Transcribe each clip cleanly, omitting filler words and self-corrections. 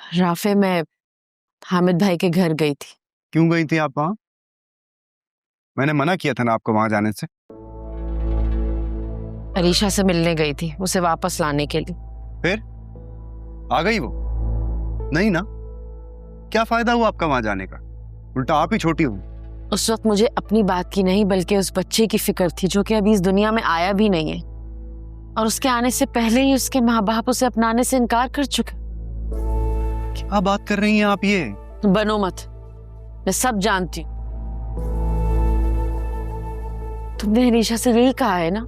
Rafe, मैं हामिद भाई के घर गई थी। क्यों गई थी आप वहां? मैंने मना किया था ना आपको वहां जाने से। अरीशा से मिलने गई थी, उसे वापस लाने के लिए। फिर आ गई वो? नहीं ना। क्या फायदा हुआ आपका वहां जाने का? उल्टा आप ही छोटी हुई। उस वक्त मुझे अपनी बात की नहीं बल्कि उस बच्चे की फिक्र थी जो कि अभी इस दुनिया में आया भी नहीं है, और उसके आने से पहले ही उसके माँ बाप उसे अपनाने से इनकार कर चुके। क्या बात कर रही हैं आप ये? बनो मत, मैं सब जानती हूँ। तुमने अरीशा से यही कहा है ना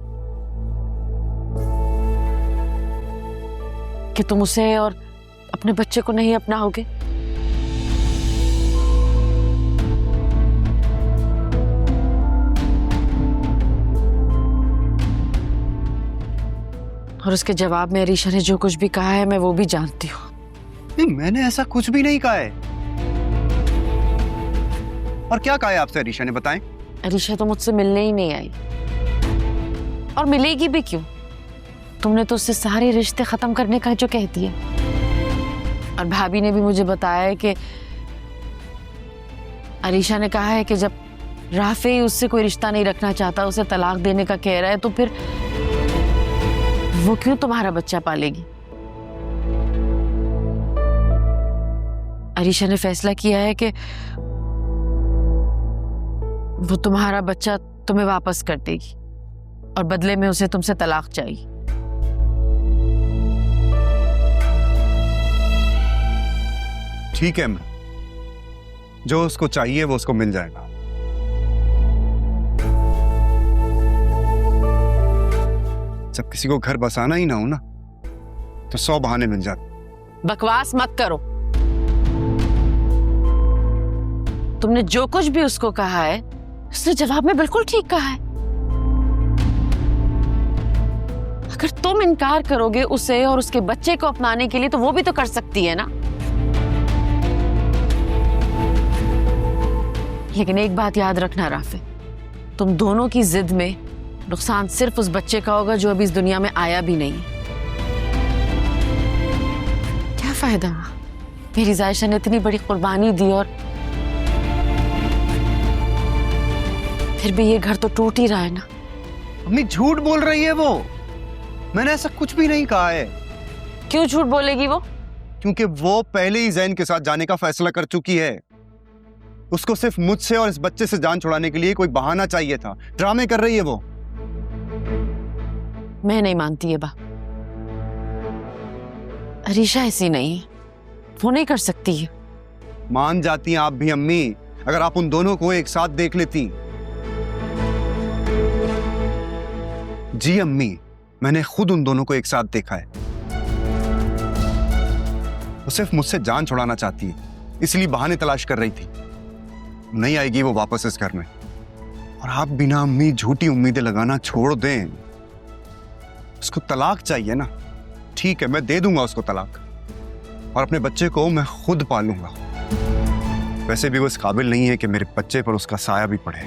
कि तुम उसे और अपने बच्चे को नहीं अपनाओगे? और उसके जवाब में अरीशा ने जो कुछ भी कहा है मैं वो भी जानती हूँ। नहीं, मैंने ऐसा कुछ भी नहीं कहा है। और क्या कहा है आपसे अरीशा ने, बताएं? अरीशा तो मुझसे मिलने ही नहीं आई, और मिलेगी भी क्यों? तुमने तो उससे सारे रिश्ते खत्म करने का जो कह दिया। और भाभी ने भी मुझे बताया है कि अरीशा ने कहा है कि जब राफे ही उससे कोई रिश्ता नहीं रखना चाहता, उसे तलाक देने का कह रहा है, तो फिर वो क्यों तुम्हारा बच्चा पालेगी? अरीशा ने फैसला किया है कि वो तुम्हारा बच्चा तुम्हें वापस कर देगी, और बदले में उसे तुमसे तलाक चाहिए। ठीक है, मैं जो उसको चाहिए वो उसको मिल जाएगा। जब किसी को घर बसाना ही ना हो ना, तो 100 बहाने मिल जाते। बकवास मत करो। तुमने जो कुछ भी उसको कहा है, उसने जवाब में बिल्कुल ठीक कहा है। अगर तुम इनकार करोगे उसे और उसके बच्चे को अपनाने के लिए, तो वो भी तो कर सकती है ना। लेकिन एक बात याद रखना राफे, तुम दोनों की जिद में नुकसान सिर्फ उस बच्चे का होगा जो अभी इस दुनिया में आया भी नहीं है। क्या फायदा हुआ? मेरी जायशा ने इतनी बड़ी कुर्बानी दी और फिर भी ये घर तो टूट ही रहा है ना। अम्मी झूठ बोल रही है वो। मैंने ऐसा कुछ भी नहीं कहा है। क्यों झूठ बोलेगी वो? क्योंकि वो पहले ही जैन के साथ जाने का फैसला कर चुकी है। उसको सिर्फ मुझसे और इस बच्चे से जान छुड़ाने के लिए कोई बहाना चाहिए था। ड्रामे कर रही है वो। मैं नहीं मानती है बा। अरीशा ऐसी नहीं है, वो नहीं कर सकती है। मान जाती हैं आप भी अम्मी, अगर आप उन दोनों को एक साथ देख लेती। जी अम्मी, मैंने खुद उन दोनों को एक साथ देखा है। वो सिर्फ मुझसे जान छुड़ाना चाहती है, इसलिए बहाने तलाश कर रही थी। नहीं आएगी वो वापस इस घर में। और आप बिना अम्मी झूठी उम्मीदें लगाना छोड़ दें। उसको तलाक चाहिए ना, ठीक है, मैं दे दूंगा उसको तलाक, और अपने बच्चे को मैं खुद पालूंगा। वैसे भी वो इस काबिल नहीं है कि मेरे बच्चे पर उसका साया भी पड़े।